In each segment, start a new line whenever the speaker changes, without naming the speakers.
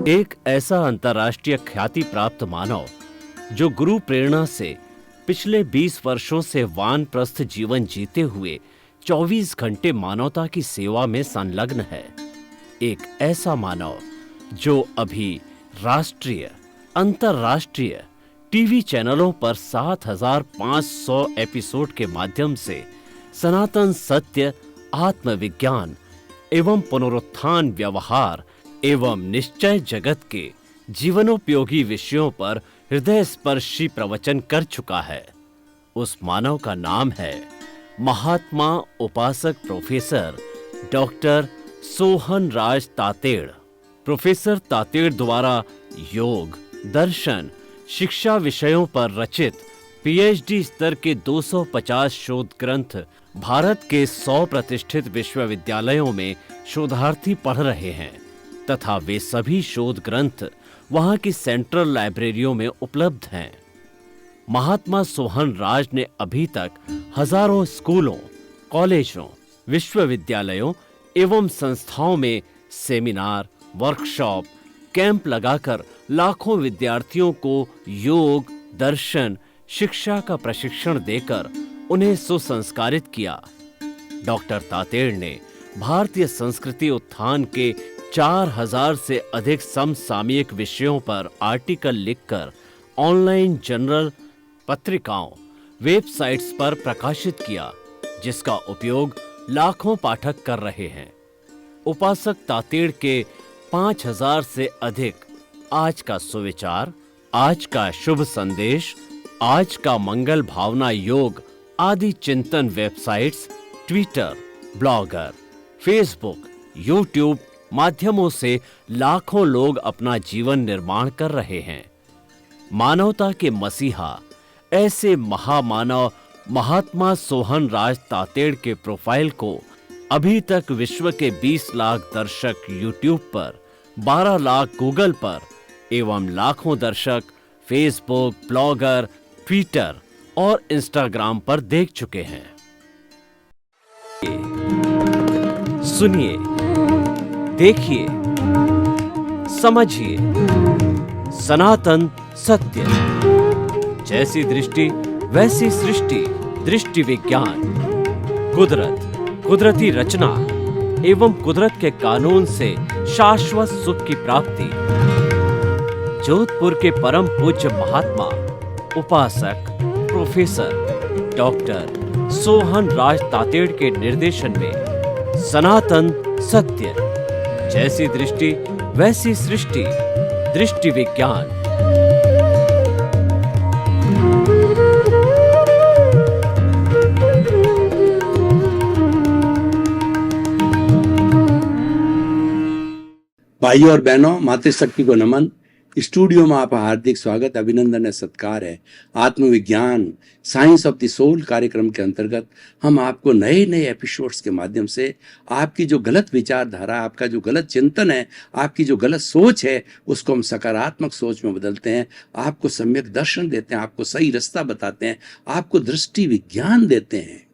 एक ऐसा अंतर्राष्ट्रीय ख्याति प्राप्त मानव जो गुरु प्रेरणा से पिछले 20 वर्षों से वानप्रस्थ जीवन जीते हुए 24 घंटे मानवता की सेवा में संलग्न है। एक ऐसा मानव जो अभी राष्ट्रीय, अंतर्राष्ट्रीय टीवी चैनलों पर 7,500 एपिसोड के माध्यम से सनातन सत्य, आत्मविज्ञान एवं पुनरुत्थान, व्यवहार एवं निश्चय जगत के जीवनोपयोगी विषयों पर हृदय स्पर्शी प्रवचन कर चुका है। उस मानव का नाम है महात्मा उपासक प्रोफेसर डॉक्टर सोहन राज तातेड़। प्रोफेसर तातेड़ द्वारा योग, दर्शन, शिक्षा विषयों पर रचित पीएचडी स्तर के 250 शोध ग्रंथ भारत के 100 प्रतिष्ठित विश्वविद्यालयों में शोधार्थी पढ़ रहे हैं तथा वे सभी शोध ग्रंथ वहां की सेंट्रल लाइब्रेरियों में उपलब्ध हैं। महात्मा सोहन राज ने अभी तक हजारों स्कूलों, कॉलेजों, विश्वविद्यालयों एवं संस्थाओं में सेमिनार, वर्कशॉप, कैंप लगाकर लाखों विद्यार्थियों को योग, दर्शन, शिक्षा का प्रशिक्षण देकर उन्हें सुसंस्कारित किया। डॉक्टर तातेड़ ने भारतीय संस्कृति उत्थान के 4,000 से अधिक समसामयिक विषयों पर आर्टिकल लिखकर ऑनलाइन जर्नल, पत्रिकाओं, वेबसाइट्स पर प्रकाशित किया, जिसका उपयोग लाखों पाठक कर रहे हैं। उपासक तातेड़ के 5,000 से अधिक आज का सुविचार, आज का शुभ संदेश, आज का मंगल भावना योग आदि चिंतन websites, Twitter, blogger, Facebook, YouTube माध्यमों से लाखों लोग अपना जीवन निर्माण कर रहे हैं। मानवता के मसीहा ऐसे महामानव महात्मा सोहन राज तातेड़ के प्रोफाइल को अभी तक विश्व के 20 लाख दर्शक यूट्यूब पर, 12 लाख गूगल पर एवं लाखों दर्शक फेसबुक, ब्लॉगर, ट्विटर और इंस्टाग्राम पर देख चुके हैं। सुनिए, देखिए, समझिए सनातन सत्य। जैसी दृष्टि वैसी सृष्टि, दृष्टि विज्ञान, कुदरत, कुदरती रचना एवं कुदरत के कानून से शाश्वत सुख की प्राप्ति। जोधपुर के परम पूज्य महात्मा उपासक प्रोफेसर डॉक्टर सोहन राज तातेड़ के निर्देशन में सनातन सत्य। जैसी दृष्टि वैसी सृष्टि, दृष्टि विज्ञान।
भाइयों और बहनों, मातृशक्ति को नमन। स्टूडियो में आपका हार्दिक स्वागत, अभिनंदन है, सत्कार है। आत्मविज्ञान, साइंस ऑफ द सोल कार्यक्रम के अंतर्गत हम आपको नए नए एपिसोड्स के माध्यम से आपकी जो गलत विचारधारा, आपका जो गलत चिंतन है, आपकी जो गलत सोच है, उसको हम सकारात्मक सोच में बदलते हैं। आपको सम्यक दर्शन देते हैं, आपको सही रास्ता बताते हैं, आपको दृष्टि विज्ञान देते हैं।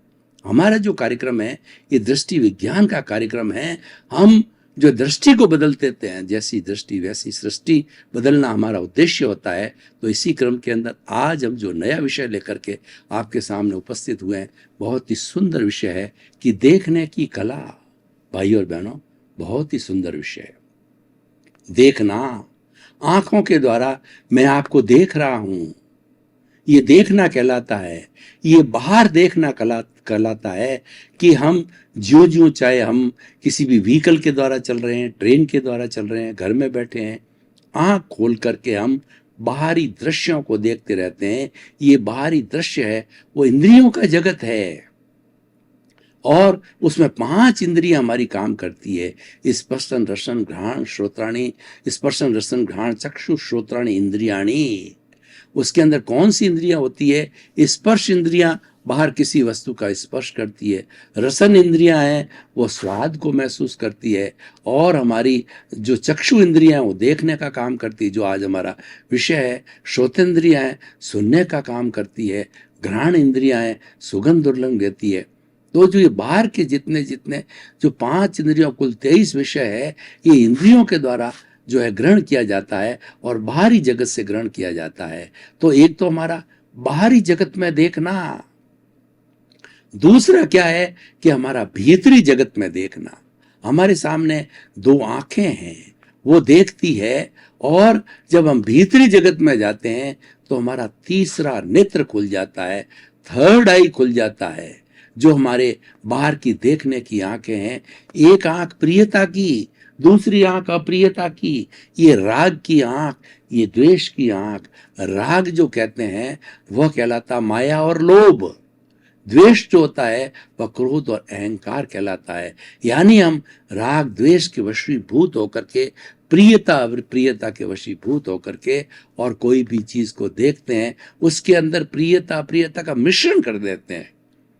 हमारा जो कार्यक्रम है ये दृष्टि विज्ञान का कार्यक्रम है। हम जो दृष्टि को बदल देते हैं, जैसी दृष्टि वैसी सृष्टि, बदलना हमारा उद्देश्य होता है। तो इसी क्रम के अंदर आज हम जो नया विषय लेकर के आपके सामने उपस्थित हुए हैं, बहुत ही सुंदर विषय है कि देखने की कला। भाइयों और बहनों, बहुत ही सुंदर विषय है। देखना, आंखों के द्वारा मैं आपको देख रहा हूं, ये देखना कहलाता है। ये बाहर देखना कहलाता है कि हम ज्यों चाहे हम किसी भी व्हीकल के द्वारा चल रहे हैं, ट्रेन के द्वारा चल रहे हैं, घर में बैठे हैं, आंख खोल करके हम बाहरी दृश्यों को देखते रहते हैं। ये बाहरी दृश्य है, वो इंद्रियों का जगत है और उसमें 5 इंद्रियां हमारी काम करती है। स्पर्शन, रसन, घ्राण, श्रोत्राणि। स्पर्शन, रसन, घ्राण, चक्षु, श्रोत्राणि, इंद्रियाणि। उसके अंदर कौन सी इंद्रियां होती है? स्पर्श इंद्रियां बाहर किसी वस्तु का स्पर्श करती है। रसन इंद्रियां हैं, वो स्वाद को महसूस करती है। और हमारी जो चक्षु इंद्रियां हैं वो देखने का काम करती है, जो आज हमारा विषय है। श्रोतेंद्रियां हैं, सुनने का काम करती है। घ्राण इंद्रियां हैं, सुगंध दुर्गंध देती है। तो जो ये बाहर के जितने जो 5 इंद्रियों, कुल 23 विषय है, ये इंद्रियों के द्वारा जो है ग्रहण किया जाता है और बाहरी जगत से ग्रहण किया जाता है। तो एक तो हमारा बाहरी जगत में देखना, दूसरा क्या है कि हमारा भीतरी जगत में देखना। हमारे सामने दो आंखें हैं, वो देखती है, और जब हम भीतरी जगत में जाते हैं तो हमारा तीसरा नेत्र खुल जाता है, थर्ड आई खुल जाता है। जो हमारे बाहर की देखने की आंखें हैं, एक आंख प्रियता की, दूसरी आंख अप्रियता की, ये राग की आंख, ये द्वेष की आंख। राग जो कहते हैं वह कहलाता माया और लोभ, द्वेष जो होता है वह क्रोध और अहंकार कहलाता है। यानी हम राग द्वेष के वशीभूत होकर के, प्रियता अप्रियता के वशीभूत होकर के, और कोई भी चीज को देखते हैं उसके अंदर प्रियता अप्रियता का मिश्रण कर देते हैं।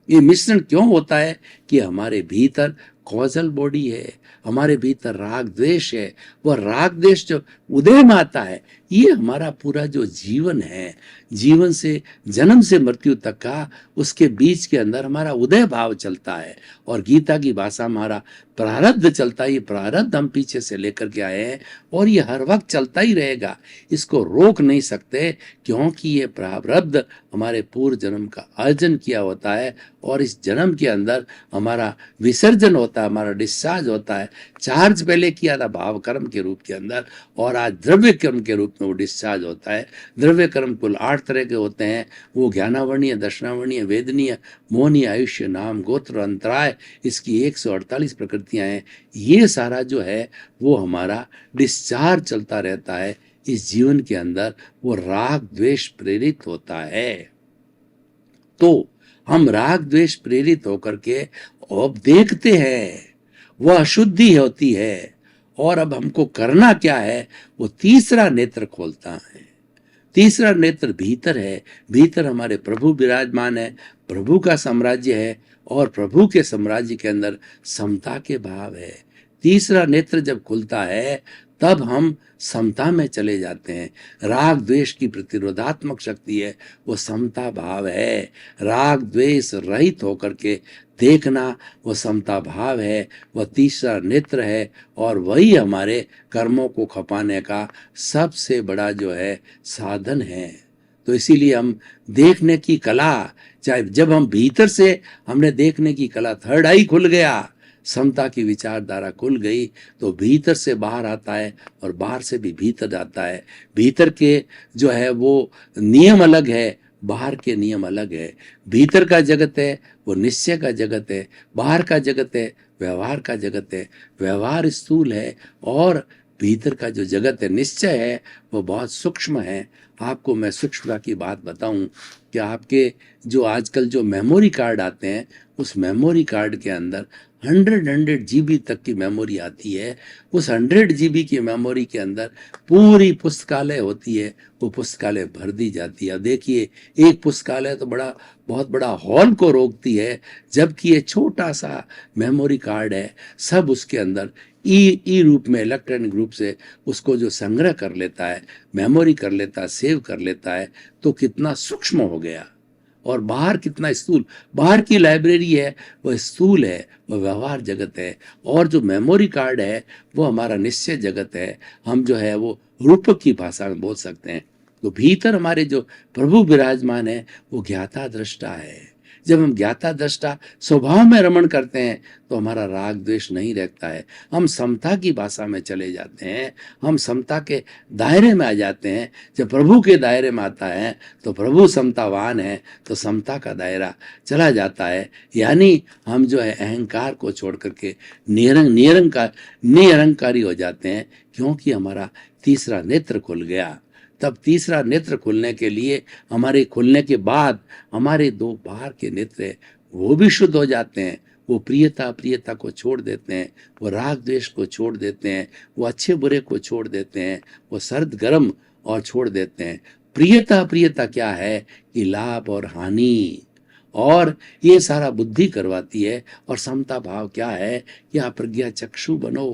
ये मिश्रण क्यों होता है कि हमारे भीतर कॉजल बॉडी है, हमारे भीतर राग द्वेष है। वह राग द्वेष जो उदय में आता है, ये हमारा पूरा जो जीवन है, जीवन से जन्म से मृत्यु तक का, उसके बीच के अंदर हमारा उदय भाव चलता है। और गीता की भाषा हमारा प्रारब्ध चलता है। ये प्रारब्ध हम पीछे से लेकर के आए हैं और ये हर वक्त चलता ही रहेगा, इसको रोक नहीं सकते, क्योंकि ये प्रारब्ध हमारे पूर्व जन्म का अर्जन किया होता है। और इस जन्म के अंदर हमारा विसर्जन होता है, हमारा डिस्चार्ज होता है। चार्ज पहले किया था भाव कर्म के रूप के अंदर, और आज द्रव्य कर्म के रूप में वो डिस्चार्ज होता है। द्रव्य कर्म कुल 8 तरह के होते हैं। वो ज्ञानावर्णीय, दर्शनावर्णीय, वेदनीय, मोहनीय, आयुष्य, नाम, गोत्र, अंतराय, इसकी 148 प्रकृतियां हैं। ये सारा जो है वो हमारा डिस्चार्ज चलता रहता है इस जीवन के अंदर। वो राग द्वेष प्रेरित होता है। तो हम राग द्वेष प्रेरित होकर के अब देखते हैं, वह अशुद्धि होती है। और अब हमको करना क्या है, वो तीसरा नेत्र खोलता है। तीसरा नेत्र भीतर है, भीतर हमारे प्रभु विराजमान है, प्रभु का साम्राज्य है, और प्रभु के साम्राज्य के अंदर समता के भाव है। तीसरा नेत्र जब खुलता है तब हम समता में चले जाते हैं। राग द्वेष की प्रतिरोधात्मक शक्ति है, वो समता भाव है। राग द्वेष रहित होकर के देखना वो समता भाव है, वह तीसरा नेत्र है। और वही हमारे कर्मों को खपाने का सबसे बड़ा जो है साधन है। तो इसीलिए हम देखने की कला, चाहे जब हम भीतर से हमने देखने की कला, थर्ड आई खुल गया, समता की विचारधारा खुल गई, तो भीतर से बाहर आता है और बाहर से भी भीतर आता है। भीतर के जो है वो नियम अलग है, बाहर के नियम अलग है। भीतर का जगत है वो निश्चय का जगत है, बाहर का जगत है व्यवहार का जगत है। व्यवहार स्थूल है और भीतर का जो जगत है, निश्चय है, वो बहुत सूक्ष्म है। आपको मैं सूक्ष्मता की बात बताऊं कि आपके जो आजकल जो मेमोरी कार्ड आते हैं, उस मेमोरी कार्ड के अंदर 100 GB तक की मेमोरी आती है। उस 100 GB की मेमोरी के अंदर पूरी पुस्तकालय होती है, वो पुस्तकालय भर दी जाती है। देखिए, एक पुस्तकालय तो बहुत बड़ा हॉल को रोकती है, जबकि ये छोटा सा मेमोरी कार्ड है। सब उसके अंदर ई रूप में, इलेक्ट्रॉनिक रूप से उसको जो संग्रह कर लेता है, मेमोरी कर लेता है, सेव कर लेता है, तो कितना सूक्ष्म हो गया। और बाहर कितना स्थूल, बाहर की लाइब्रेरी है वह स्थूल है, वह व्यवहार जगत है। और जो मेमोरी कार्ड है वो हमारा निश्चय जगत है। हम जो है वो रूपक की भाषा में बोल सकते हैं। तो भीतर हमारे जो प्रभु विराजमान है वो ज्ञाता दृष्टा है। जब हम ज्ञाता दृष्टा स्वभाव में रमण करते हैं तो हमारा राग द्वेष नहीं रहता है। हम समता की भाषा में चले जाते हैं, हम समता के दायरे में आ जाते हैं। जब प्रभु के दायरे में आता है तो प्रभु समतावान है, तो समता का दायरा चला जाता है। यानी हम जो है अहंकार को छोड़ करके निरंकारी हो जाते हैं, क्योंकि हमारा तीसरा नेत्र खुल गया। तब तीसरा नेत्र खुलने के लिए, हमारे खुलने के बाद हमारे दो बाहर के नेत्र वो भी शुद्ध हो जाते हैं। वो प्रियता अप्रियता को छोड़ देते हैं, वो राग द्वेष को छोड़ देते हैं, वो अच्छे बुरे को छोड़ देते हैं, वो सर्द गर्म और छोड़ देते हैं। प्रियता अप्रियता क्या है कि लाभ और हानि, और ये सारा बुद्धि करवाती है। और समता भाव क्या है कि आप प्रज्ञा चक्षु बनो।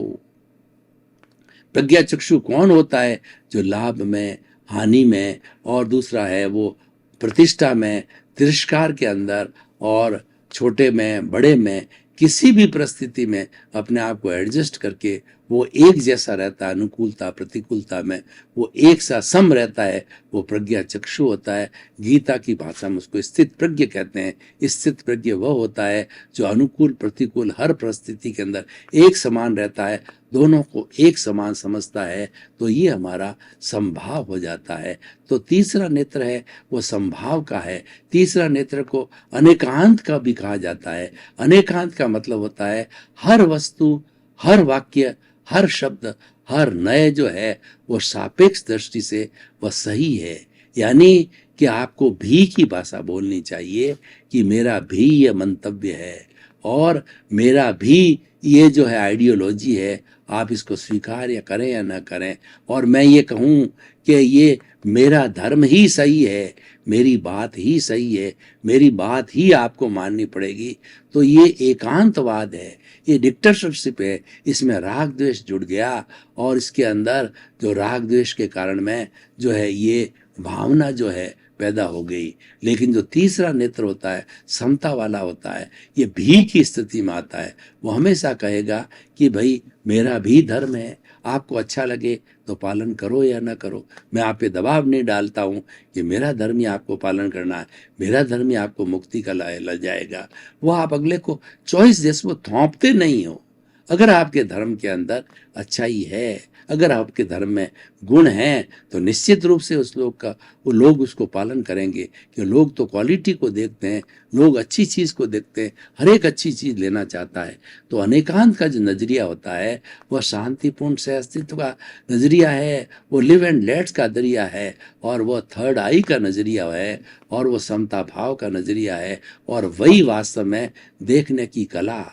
प्रज्ञा चक्षु कौन होता है? जो लाभ में, हानि में, और दूसरा है वो प्रतिष्ठा में, तिरस्कार के अंदर, और छोटे में बड़े में, किसी भी परिस्थिति में अपने आप को एडजस्ट करके वो एक जैसा रहता है, अनुकूलता प्रतिकूलता में वो एक सा सम रहता है, वो प्रज्ञा चक्षु होता है। गीता की भाषा में उसको स्थित प्रज्ञ कहते हैं। स्थित प्रज्ञ वह होता है जो अनुकूल प्रतिकूल हर परिस्थिति के अंदर एक समान रहता है, दोनों को एक समान समझता है, तो ये हमारा समभाव हो जाता है। तो तीसरा नेत्र है वो समभाव का है। तीसरा नेत्र को अनेकांत का भी कहा जाता है। अनेकांत का मतलब होता है हर वस्तु, हर वाक्य, हर शब्द, हर नय जो है वो सापेक्ष दृष्टि से वह सही है। यानी कि आपको भी की भाषा बोलनी चाहिए कि मेरा भी ये मंतव्य है और मेरा भी ये जो है आइडियोलॉजी है, आप इसको स्वीकार या करें या ना करें, और मैं ये कहूँ कि ये मेरा धर्म ही सही है, मेरी बात ही सही है, मेरी बात ही आपको माननी पड़ेगी, तो ये एकांतवाद है, ये डिक्टेटरशिप है। इसमें राग द्वेष जुड़ गया और इसके अंदर जो राग द्वेष के कारण में जो है ये भावना जो है पैदा हो गई। लेकिन जो तीसरा नेत्र होता है समता वाला होता है, ये भी की स्थिति में आता है। वो हमेशा कहेगा कि भाई मेरा भी धर्म है, आपको अच्छा लगे तो पालन करो या ना करो, मैं आप पे दबाव नहीं डालता हूँ कि मेरा धर्म ही आपको पालन करना है, मेरा धर्म ही आपको मुक्ति का ले जाएगा। वो आप अगले को चॉइस जैसे वो थोपते नहीं हो। अगर आपके धर्म के अंदर अच्छाई है, अगर आपके धर्म में गुण हैं, तो निश्चित रूप से उस लोग का वो लोग उसको पालन करेंगे। कि लोग तो क्वालिटी को देखते हैं, लोग अच्छी चीज़ को देखते हैं, हर एक अच्छी चीज़ लेना चाहता है। तो अनेकांत का जो नजरिया होता है वह शांतिपूर्ण सह अस्तित्व का नजरिया है, वो लिव एंड लेट्स का नजरिया है, और वह थर्ड आई का नजरिया है, और वो समता भाव का नजरिया है। और वही वास्तव में देखने की कला।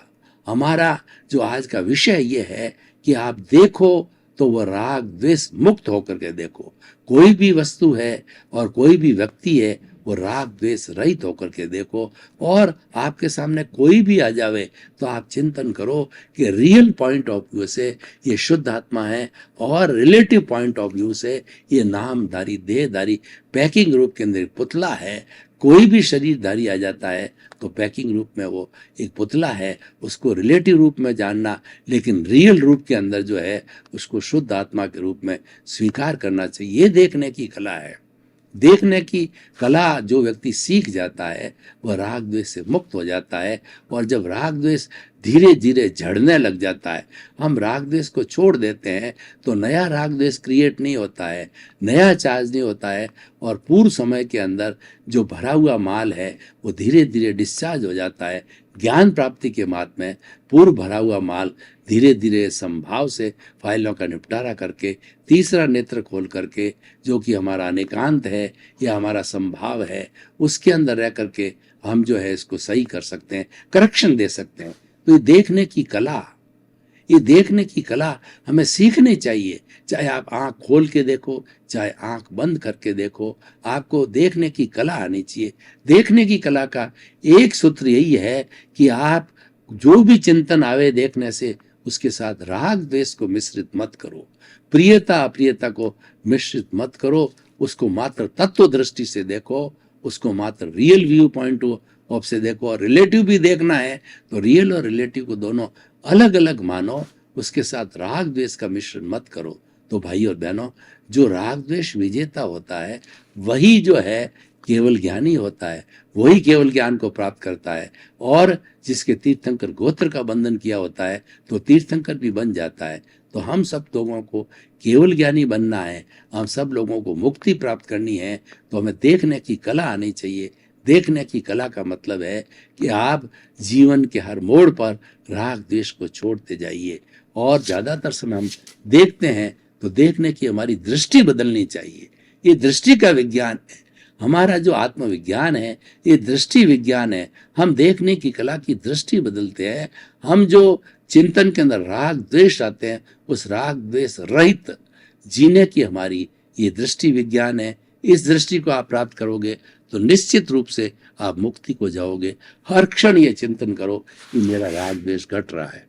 हमारा जो आज का विषय ये है कि आप देखो तो वह राग द्वेष मुक्त होकर के देखो। कोई भी वस्तु है और कोई भी व्यक्ति है, वो राग द्वेष रहित होकर के देखो। और आपके सामने कोई भी आ जावे तो आप चिंतन करो कि रियल पॉइंट ऑफ व्यू से ये शुद्ध आत्मा है, और रिलेटिव पॉइंट ऑफ व्यू से ये नामधारी देहधारी पैकिंग रूप के अंदर पुतला है। कोई भी शरीरधारी आ जाता है तो पैकिंग रूप में वो एक पुतला है, उसको रिलेटिव रूप में जानना, लेकिन रियल रूप के अंदर जो है उसको शुद्ध आत्मा के रूप में स्वीकार करना चाहिए। ये देखने की कला है। देखने की कला जो व्यक्ति सीख जाता है वह राग द्वेष से मुक्त हो जाता है। और जब राग द्वेष धीरे धीरे झड़ने लग जाता है, हम राग द्वेष को छोड़ देते हैं, तो नया राग द्वेष क्रिएट नहीं होता है, नया चार्ज नहीं होता है, और पूर्व समय के अंदर जो भरा हुआ माल है वो धीरे धीरे डिस्चार्ज हो जाता है। ज्ञान प्राप्ति के मार्ग में पूर्व भरा हुआ माल धीरे धीरे संभाव से फाइलों का निपटारा करके तीसरा नेत्र खोल करके, जो कि हमारा अनेकांत है या हमारा संभाव है, उसके अंदर रह करके हम जो है इसको सही कर सकते हैं, करेक्शन दे सकते हैं। तो ये देखने की कला, ये देखने की कला हमें सीखनी चाहिए। चाहे आप आंख खोल के देखो, चाहे आंख बंद करके देखो, आपको देखने की कला आनी चाहिए। देखने की कला का एक सूत्र यही है कि आप जो भी चिंतन आवे देखने से, उसके साथ राग द्वेष को मिश्रित मत करो, प्रियता अप्रियता को मिश्रित मत करो, उसको मात्र तत्व दृष्टि से देखो, उसको मात्र रियल व्यू पॉइंट ऑफ से देखो। और रिलेटिव भी देखना है तो रियल और रिलेटिव को दोनों अलग अलग मानो, उसके साथ राग द्वेष का मिश्रण मत करो। तो भाई और बहनों, जो राग द्वेष विजेता होता है वही जो है केवल ज्ञानी होता है, वही केवल ज्ञान को प्राप्त करता है। और जिसके तीर्थंकर गोत्र का बंधन किया होता है तो तीर्थंकर भी बन जाता है। तो हम सब लोगों को केवल ज्ञानी बनना है, हम सब लोगों को मुक्ति प्राप्त करनी है, तो हमें देखने की कला आनी चाहिए। देखने की कला का मतलब है कि आप जीवन के हर मोड़ पर राग द्वेष को छोड़ते जाइए। और ज़्यादातर समय हम देखते हैं तो देखने की हमारी दृष्टि बदलनी चाहिए। ये दृष्टि का विज्ञान है। हमारा जो आत्मविज्ञान है ये दृष्टि विज्ञान है। हम देखने की कला की दृष्टि बदलते हैं। हम जो चिंतन के अंदर राग द्वेष आते हैं, उस राग द्वेष रहित जीने की हमारी ये दृष्टि विज्ञान है। इस दृष्टि को आप प्राप्त करोगे तो निश्चित रूप से आप मुक्ति को जाओगे। हर क्षण ये चिंतन करो कि मेरा राग द्वेष घट रहा है।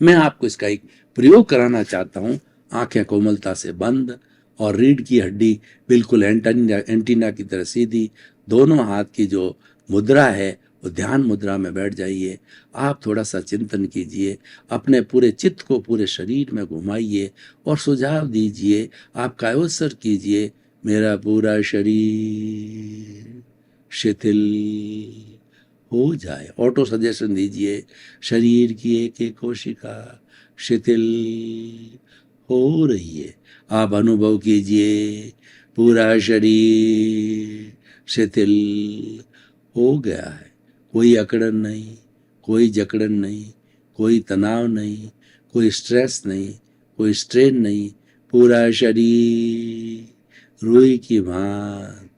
मैं आपको इसका एक प्रयोग कराना चाहता हूं। आंखें कोमलता से बंद और रीढ़ की हड्डी बिल्कुल एंटीना की तरह सीधी, दोनों हाथ की जो मुद्रा है वो ध्यान मुद्रा में बैठ जाइए। आप थोड़ा सा चिंतन कीजिए, अपने पूरे चित्त को पूरे शरीर में घुमाइए और सुझाव दीजिए, आप कायोत्सर्ग कीजिए, मेरा पूरा शरीर शिथिल हो जाए। ऑटो सजेशन दीजिए, शरीर की एक एक कोशिका शिथिल हो रही है। आप अनुभव कीजिए, पूरा शरीर शिथिल हो गया है। कोई अकड़न नहीं, कोई जकड़न नहीं, कोई तनाव नहीं, कोई स्ट्रेस नहीं, कोई स्ट्रेन नहीं। पूरा शरीर रुई की भांति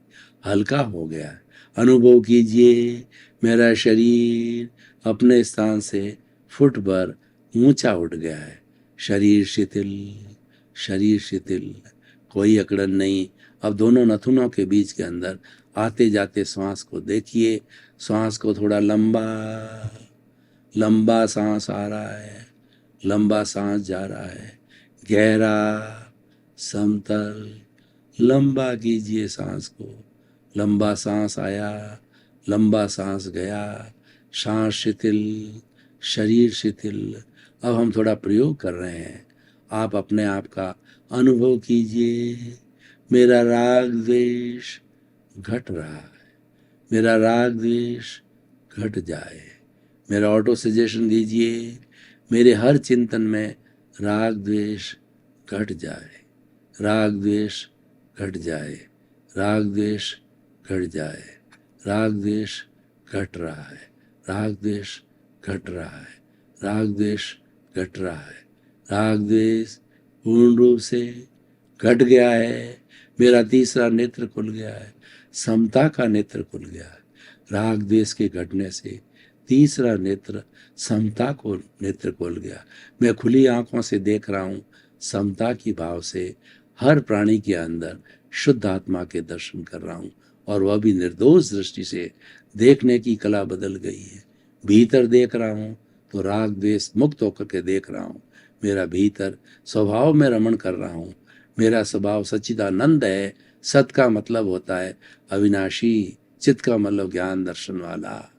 हल्का हो गया है। अनुभव कीजिए, मेरा शरीर अपने स्थान से फुट भर ऊंचा उठ गया है। शरीर शिथिल, शरीर शिथिल, कोई अकड़न नहीं। अब दोनों नथुनों के बीच के अंदर आते जाते श्वास को देखिए। श्वास को थोड़ा लंबा लंबा सांस आ रहा है, लंबा सांस जा रहा है, गहरा समतल लंबा कीजिए सांस को। लंबा सांस आया, लंबा सांस गया, सांस शिथिल, शरीर शिथिल। अब हम थोड़ा प्रयोग कर रहे हैं। आप अपने आप का अनुभव कीजिए, मेरा राग द्वेष घट रहा है, मेरा राग द्वेष घट जाए। मेरा ऑटो सजेशन दीजिए, मेरे हर चिंतन में राग द्वेष घट जाए, राग द्वेष घट जाए, राग द्वेष घट जाए, राग द्वेष घट रहा है, राग द्वेष घट रहा है, राग द्वेष घट रहा है, राग द्वेष पूर्ण रूप से घट गया है। मेरा तीसरा नेत्र खुल गया है, समता का नेत्र खुल गया है। राग द्वेष के घटने से तीसरा नेत्र समता को नेत्र खोल गया। मैं खुली आंखों से देख रहा हूँ, समता की भाव से हर प्राणी के अंदर शुद्ध आत्मा के दर्शन कर रहा हूँ, और वह भी निर्दोष दृष्टि से देखने की कला बदल गई है। भीतर देख रहा हूँ तो राग द्वेष मुक्त होकर के देख रहा हूँ। मेरा भीतर स्वभाव में रमण कर रहा हूँ। मेरा स्वभाव सच्चिदानंद है। सत का मतलब होता है अविनाशी, चित्त का मतलब ज्ञान दर्शन वाला।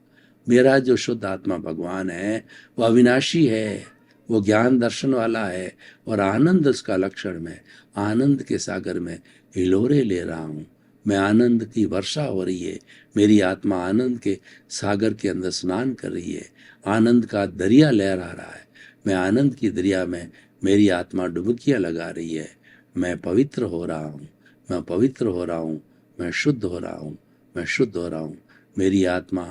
मेरा जो शुद्ध आत्मा भगवान है वो अविनाशी है, वो ज्ञान दर्शन वाला है, और आनंद उसका लक्षण में, आनंद के सागर में हिलोरे ले रहा हूँ। मैं आनंद की वर्षा हो रही है, मेरी आत्मा आनंद के सागर के अंदर स्नान कर रही है। आनंद का दरिया लहरा रहा है, मैं आनंद की दरिया में मेरी आत्मा डुबकियाँ लगा रही है। मैं पवित्र हो रहा हूँ, मैं पवित्र हो रहा हूँ, मैं शुद्ध हो रहा हूँ, मैं शुद्ध हो रहा हूँ। मेरी आत्मा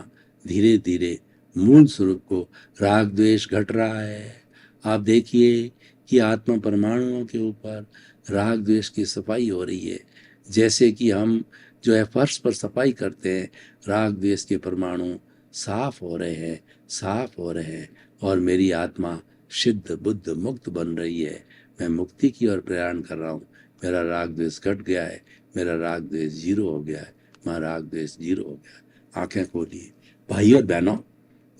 धीरे धीरे मूल स्वरूप को, राग द्वेष घट रहा है। आप देखिए कि आत्मा परमाणुओं के ऊपर राग द्वेष की सफाई हो रही है। जैसे कि हम जो है फर्श पर सफाई करते हैं, राग द्वेष के परमाणु साफ हो रहे हैं, साफ हो रहे हैं, और मेरी आत्मा सिद्ध बुद्ध मुक्त बन रही है। मैं मुक्ति की ओर प्रयाण कर रहा हूँ। मेरा राग द्वेष घट गया है, मेरा राग द्वेष जीरो हो गया है, मेरा राग द्वेष जीरो हो गया है। आंखें खोलिए भाई और बहनों,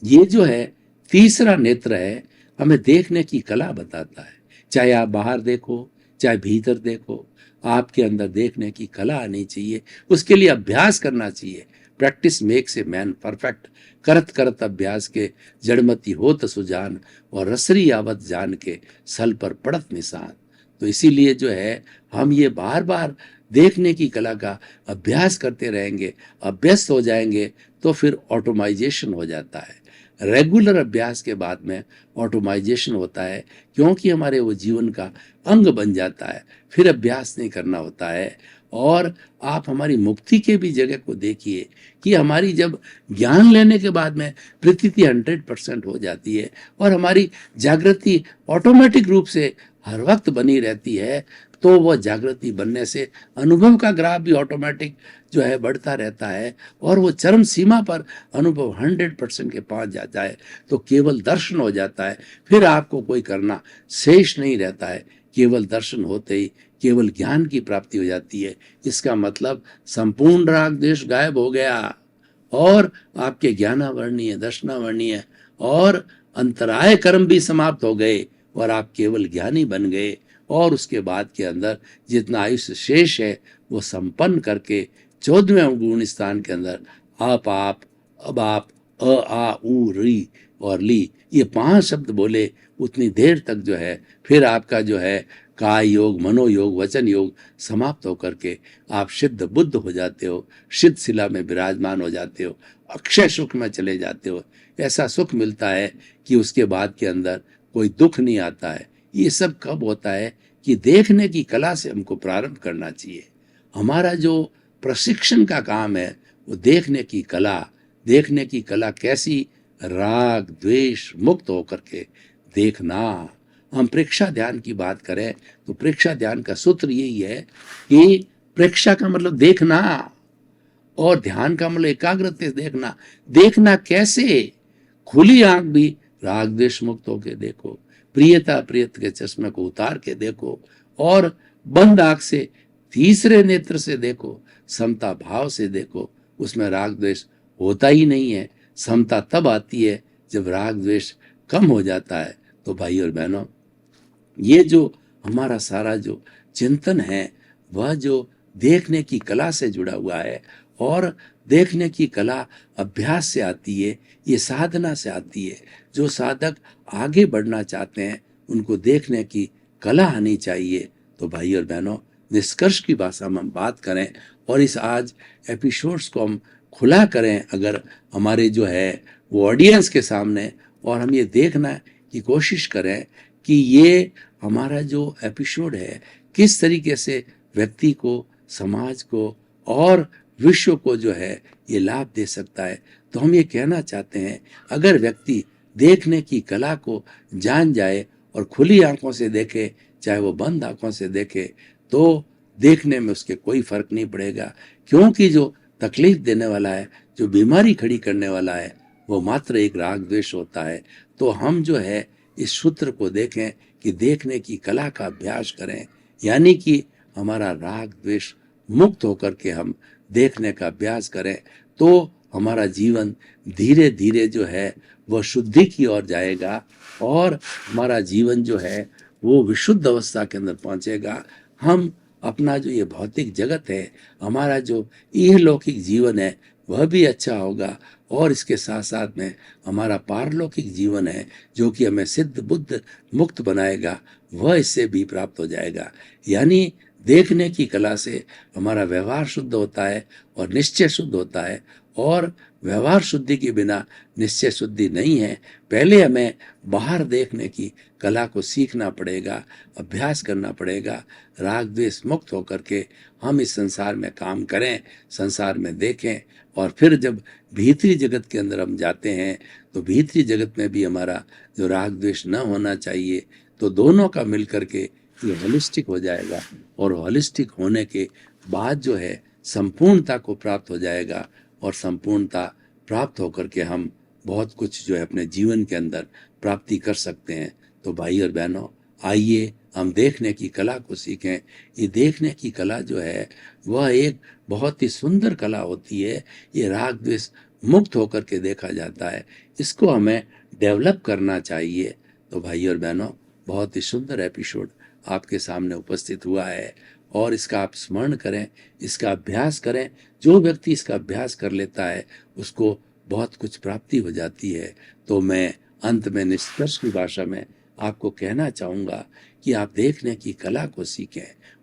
ये जो है तीसरा नेत्र है, हमें देखने की कला बताता है। चाहे आप बाहर देखो, चाहे भीतर देखो, आपके अंदर देखने की कला आनी चाहिए। उसके लिए अभ्यास करना चाहिए। Practice makes a man perfect. करत करत अभ्यास के जड़मती होत सुजान, और रसरी आवत जान के सल पर पड़त निशान। तो इसीलिए जो है हम ये बार बार देखने की कला का अभ्यास करते रहेंगे, अभ्यस्त हो जाएंगे, तो फिर ऑटोमाइजेशन हो जाता है। रेगुलर अभ्यास के बाद में ऑटोमाइजेशन होता है, क्योंकि हमारे वो जीवन का अंग बन जाता है। फिर अभ्यास नहीं करना होता है। और आप हमारी मुक्ति के भी जगह को देखिए कि हमारी जब ज्ञान लेने के बाद में प्रतीति 100% हो जाती है, और हमारी जागृति ऑटोमेटिक रूप से हर वक्त बनी रहती है, तो वह जागृति बनने से अनुभव का ग्राफ भी ऑटोमेटिक जो है बढ़ता रहता है, और वो चरम सीमा पर अनुभव 100% के पहुंच जाता है, तो केवल दर्शन हो जाता है। फिर आपको कोई करना शेष नहीं रहता है। केवल दर्शन होते ही केवल ज्ञान की प्राप्ति हो जाती है। इसका मतलब संपूर्ण राग द्वेष गायब हो गया, और आपके ज्ञानावर्णीय, दर्शनावर्णीय और अंतराय कर्म भी समाप्त हो गए, और आप केवल ज्ञानी बन गए। और उसके बाद के अंदर जितना आयुष्य शेष है वो संपन्न करके 14वें गुण स्थान के अंदर अब आप आ उ री और ली, ये 5 शब्द बोले उतनी देर तक जो है फिर आपका जो है काय योग, मनोयोग, वचन योग समाप्त होकर के आप सिद्ध बुद्ध हो जाते हो, सिद्ध शिला में विराजमान हो जाते हो, अक्षय सुख में चले जाते हो। ऐसा सुख मिलता है कि उसके बाद के अंदर कोई दुख नहीं आता है। ये सब कब होता है कि देखने की कला से हमको प्रारंभ करना चाहिए। हमारा जो प्रशिक्षण का काम है वो देखने की कला कैसी, राग द्वेष मुक्त होकर के देखना। हम प्रेक्षा ध्यान की बात करें तो प्रेक्षा ध्यान का सूत्र यही है कि प्रेक्षा का मतलब देखना और ध्यान का मतलब एकाग्रता से देखना। देखना कैसे? खुली आंख भी राग द्वेष मुक्त होकर देखो, प्रियता प्रियत के चश्मे को उतार के देखो, और बंद आंख से तीसरे नेत्र से देखो, समता भाव से देखो, उसमें राग द्वेष होता ही नहीं है। समता तब आती है जब राग द्वेष कम हो जाता है। तो भाई और बहनों, ये जो हमारा सारा जो चिंतन है वह जो देखने की कला से जुड़ा हुआ है, और देखने की कला अभ्यास से आती है, ये साधना से आती है। जो साधक आगे बढ़ना चाहते हैं उनको देखने की कला आनी चाहिए। तो भाई और बहनों, निष्कर्ष की भाषा में हम बात करें और इस आज एपिसोड्स को हम खुला करें अगर हमारे जो है वो ऑडियंस के सामने, और हम ये देखना की कोशिश करें कि ये हमारा जो एपिसोड है किस तरीके से व्यक्ति को, समाज को और विश्व को जो है ये लाभ दे सकता है। तो हम ये कहना चाहते हैं, अगर व्यक्ति देखने की कला को जान जाए और खुली आंखों से देखे, चाहे वो बंद आंखों से देखे, तो देखने में उसके कोई फर्क नहीं पड़ेगा। क्योंकि जो तकलीफ देने वाला है, जो बीमारी खड़ी करने वाला है, वो मात्र एक राग द्वेष होता है। तो हम जो है इस सूत्र को देखें कि देखने की कला का अभ्यास करें, यानी कि हमारा राग द्वेष मुक्त होकर के हम देखने का अभ्यास करें, तो हमारा जीवन धीरे धीरे जो है वह शुद्धि की ओर जाएगा और हमारा जीवन जो है वो विशुद्ध अवस्था के अंदर पहुंचेगा। हम अपना जो ये भौतिक जगत है, हमारा जो इहलौकिक जीवन है, वह भी अच्छा होगा, और इसके साथ साथ में हमारा पारलौकिक जीवन है जो कि हमें सिद्ध बुद्ध मुक्त बनाएगा, वह इससे भी प्राप्त हो जाएगा। यानी देखने की कला से हमारा व्यवहार शुद्ध होता है और निश्चय शुद्ध होता है, और व्यवहार शुद्धि के बिना निश्चय शुद्धि नहीं है। पहले हमें बाहर देखने की कला को सीखना पड़ेगा, अभ्यास करना पड़ेगा। राग द्वेष मुक्त होकर के हम इस संसार में काम करें, संसार में देखें, और फिर जब भीतरी जगत के अंदर हम जाते हैं तो भीतरी जगत में भी हमारा जो राग द्वेष न होना चाहिए, तो दोनों का मिलकर के ये होलिस्टिक हो जाएगा, और होलिस्टिक होने के बाद जो है संपूर्णता को प्राप्त हो जाएगा, और संपूर्णता प्राप्त होकर के हम बहुत कुछ जो है अपने जीवन के अंदर प्राप्ति कर सकते हैं। तो भाई और बहनों, आइए हम देखने की कला को सीखें। ये देखने की कला जो है वह एक बहुत ही सुंदर कला होती है। ये राग द्वेष मुक्त होकर के देखा जाता है, इसको हमें डेवलप करना चाहिए। तो भाई और बहनों, बहुत ही सुंदर एपिसोड आपके सामने उपस्थित हुआ है, और इसका आप स्मरण करें, इसका अभ्यास करें। जो व्यक्ति इसका अभ्यास कर लेता है उसको बहुत कुछ प्राप्ति हो जाती है। तो मैं अंत में निष्कर्ष की भाषा में आपको कहना चाहूँगा कि आप देखने की कला को सीखें।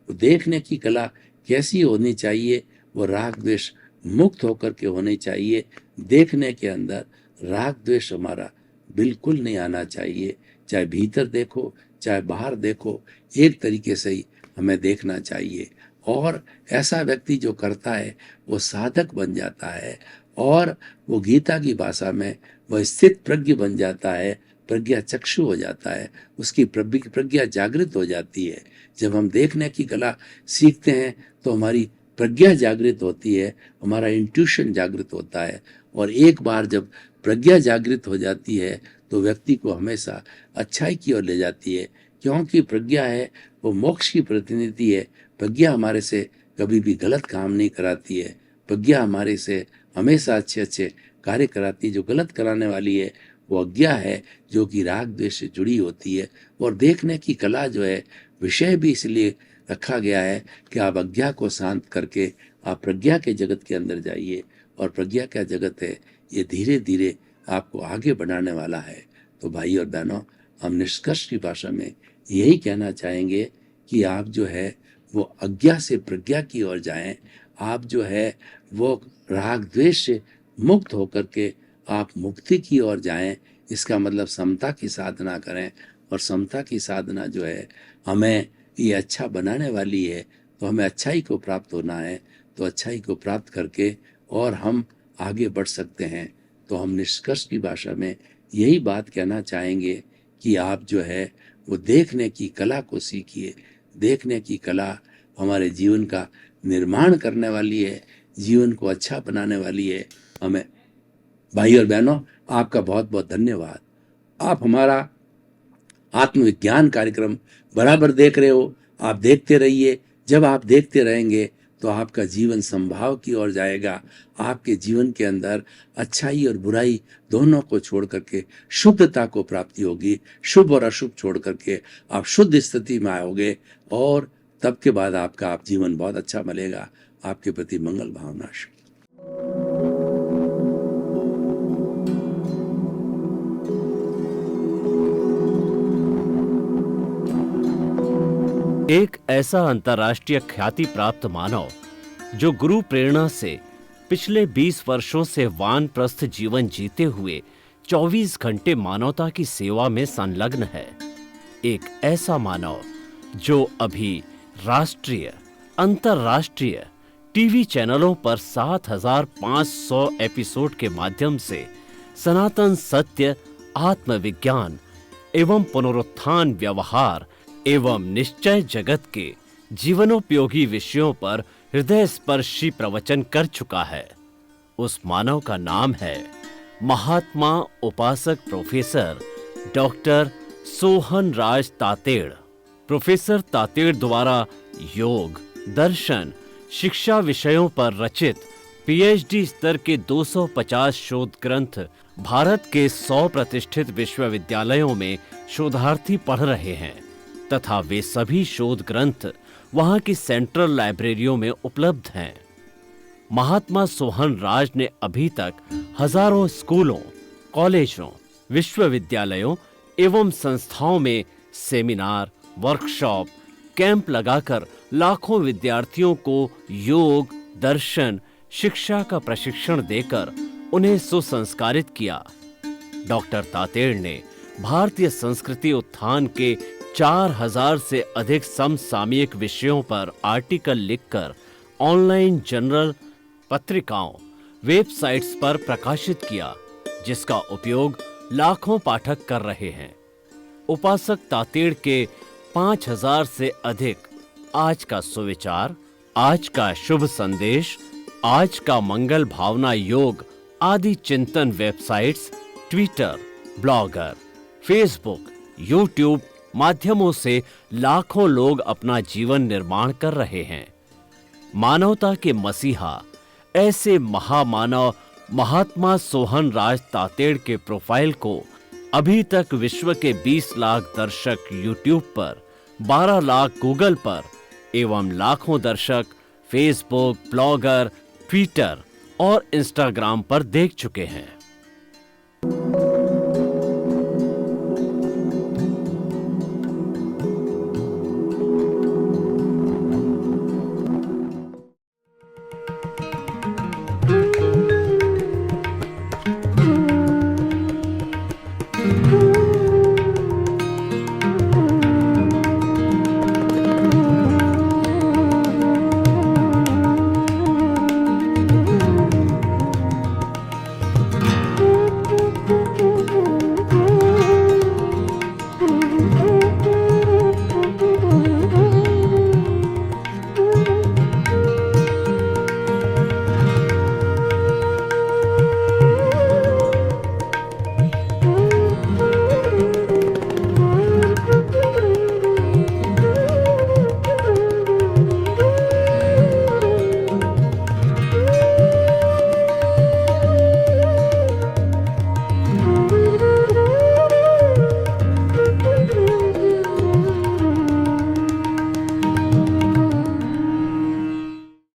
वो देखने की कला कैसी होनी चाहिए? वो राग द्वेष मुक्त होकर के होनी चाहिए। देखने के अंदर राग द्वेष हमारा बिल्कुल नहीं आना चाहिए। चाहे भीतर देखो चाहे बाहर देखो, एक तरीके से ही हमें देखना चाहिए। और ऐसा व्यक्ति जो करता है वो साधक बन जाता है, और वो गीता की भाषा में वह स्थित प्रज्ञ बन जाता है, प्रज्ञा चक्षु हो जाता है, उसकी प्रज्ञा जागृत हो जाती है। जब हम देखने की कला सीखते हैं तो हमारी प्रज्ञा जागृत होती है, हमारा इंट्यूशन जागृत होता है, और एक बार जब प्रज्ञा जागृत हो जाती है तो व्यक्ति को हमेशा अच्छाई की ओर ले जाती है, क्योंकि प्रज्ञा है वो मोक्ष की प्रतिनिधि है। प्रज्ञा हमारे से कभी भी गलत काम नहीं कराती है, प्रज्ञा हमारे से हमेशा अच्छे अच्छे कार्य कराती है। जो गलत कराने वाली है वो अज्ञा है, जो कि राग द्वेष से जुड़ी होती है। और देखने की कला जो है, विषय भी इसलिए रखा गया है कि आप अज्ञा को शांत करके आप प्रज्ञा के जगत के अंदर जाइए। और प्रज्ञा क्या जगत है? ये धीरे धीरे आपको आगे बढ़ाने वाला है। तो भाई और बहनों, हम निष्कर्ष की भाषा में यही कहना चाहेंगे कि आप जो है वो अज्ञा से प्रज्ञा की ओर जाएं। आप जो है वो राग द्वेष से मुक्त होकर के आप मुक्ति की ओर जाएं। इसका मतलब समता की साधना करें, और समता की साधना जो है हमें ये अच्छा बनाने वाली है। तो हमें अच्छाई को प्राप्त होना है, तो अच्छाई को प्राप्त करके और हम आगे बढ़ सकते हैं। तो हम निष्कर्ष की भाषा में यही बात कहना चाहेंगे कि आप जो है वो देखने की कला को सीखिए। देखने की कला हमारे जीवन का निर्माण करने वाली है, जीवन को अच्छा बनाने वाली है। हमें भाई और बहनों, आपका बहुत बहुत धन्यवाद। आप हमारा आत्मविज्ञान कार्यक्रम बराबर देख रहे हो, आप देखते रहिए। जब आप देखते रहेंगे तो आपका जीवन संभाव की ओर जाएगा। आपके जीवन के अंदर अच्छाई और बुराई दोनों को छोड़ करके शुद्धता को प्राप्ति होगी। शुभ और अशुभ छोड़ करके आप शुद्ध स्थिति में आओगे, और तब के बाद आपका आप जीवन बहुत अच्छा मिलेगा। आपके प्रति मंगल भावना।
एक ऐसा अंतर्राष्ट्रीय ख्याति प्राप्त मानव जो गुरु प्रेरणा से पिछले 20 वर्षों से वानप्रस्थ जीवन जीते हुए 24 घंटे मानवता की सेवा में संलग्न है। एक ऐसा मानव जो अभी राष्ट्रीय, अंतर्राष्ट्रीय टीवी चैनलों पर 7,500 एपिसोड के माध्यम से सनातन सत्य, आत्मविज्ञान एवं पुनरुत्थान व्यवहार एवं निश्चय जगत के जीवनोपयोगी विषयों पर हृदय स्पर्शी प्रवचन कर चुका है। उस मानव का नाम है महात्मा उपासक प्रोफेसर डॉक्टर सोहन राज तातेड़। प्रोफेसर तातेड़ द्वारा योग, दर्शन, शिक्षा विषयों पर रचित पीएचडी स्तर के 250 शोध ग्रंथ भारत के 100 प्रतिष्ठित विश्वविद्यालयों में शोधार्थी पढ़ रहे हैं, तथा वे सभी शोध ग्रंथ वहां की सेंट्रल लाइब्रेरियों में उपलब्ध हैं। महात्मा सोहन राज ने अभी तक हजारों स्कूलों, कॉलेजों, विश्वविद्यालयों एवं संस्थाओं में सेमिनार, वर्कशॉप, कैंप लगाकर लाखों विद्यार्थियों को योग, दर्शन, शिक्षा का प्रशिक्षण देकर उन्हें सुसंस्कारित किया। डॉक्टर तातेड़ ने भारतीय संस्कृति उत्थान के 4000 से अधिक समसामयिक विषयों पर आर्टिकल लिखकर ऑनलाइन जर्नल, पत्रिकाओं, वेबसाइट्स पर प्रकाशित किया, जिसका उपयोग लाखों पाठक कर रहे हैं। उपासक तातेड़ के 5000 से अधिक आज का सुविचार, आज का शुभ संदेश, आज का मंगल भावना योग आदि चिंतन websites, Twitter, blogger, Facebook, YouTube माध्यमों से लाखों लोग अपना जीवन निर्माण कर रहे हैं। मानवता के मसीहा ऐसे महामानव महात्मा सोहन राज तातेड़ के प्रोफाइल को अभी तक विश्व के 20 लाख दर्शक यूट्यूब पर, 12 लाख गूगल पर एवं लाखों दर्शक फेसबुक, ब्लॉगर, ट्विटर और इंस्टाग्राम पर देख चुके हैं।